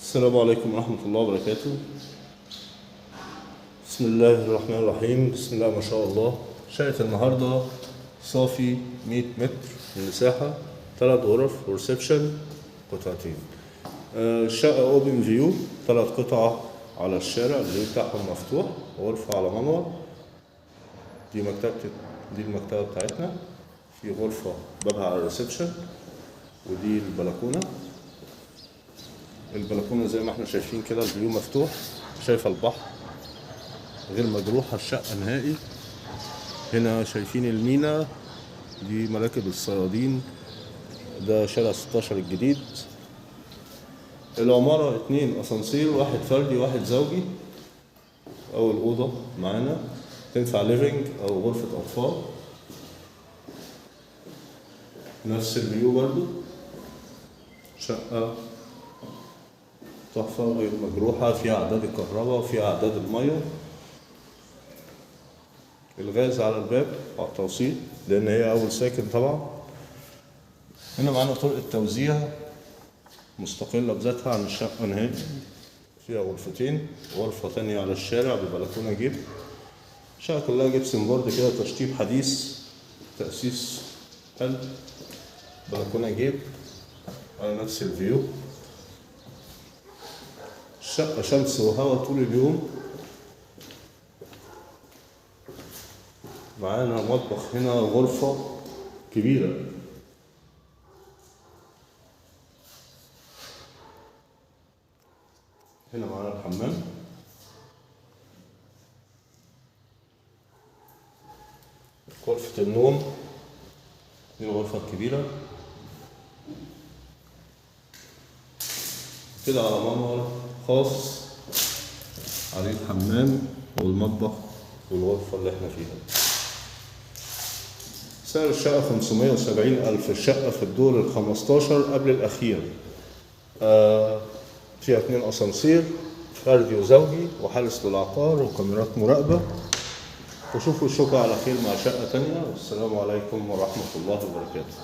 السلام عليكم ورحمة الله وبركاته. بسم الله الرحمن الرحيم. بسم الله ما شاء الله. شقة النهاردة صافي 100 متر المساحة، 3 غرف وريسبشن، قطعتين. الشقة اوبن فيو، 3 قطع على الشارع، الفيو بتاعهم مفتوح، غرفة على منور. دي المكتبة بتاعتنا. في غرفة بابها على الريسبشن، ودي البلكونة زي ما احنا شايفين كده، الفيو مفتوح، شايفة البحر، غير مجروحة الشقة نهائي. هنا شايفين المينا، دي مراكب الصيادين، ده شارع 16 الجديد. العمارة 2 أسانسير، 1 فردي 1 زوجي. أول أوضة معانا تنفع ليفينج أو غرفة أطفال. نفس الفيو برضو، شقة تحفة غير مجروحة، فيها أعداد الكهرباء وفيها أعداد المية. الغاز على الباب توصيل، لأن هي أول ساكن طبعا. هنا معانا طرق التوزيع مستقلة بذاتها عن الشقة نهائي، فيها غرفتين، غرفة تانية على الشارع ببلكونة جيب. الشقة كلها جبسن بورد كده، تشطيب حديث، تأسيس حلو. بلكونة جيب على نفس الفيو. الشقة شمس وهواء طول اليوم. معانا مطبخ هنا، غرفة كبيرة. هنا معانا الحمام. غرفة النوم، دي الغرفة الكبيرة كده، على منور خاص عليه الحمام والمطبخ والغرفة اللي احنا فيها. سعر الشقة 570,000. الشقة في الدور ال15 قبل الأخير. فيها 2 أسانسير، فردي وزوجي، وحارس للعقار وكاميرات مراقبة. وشوفوا الشقة على خير مع شقة تانية، والسلام عليكم ورحمة الله وبركاته.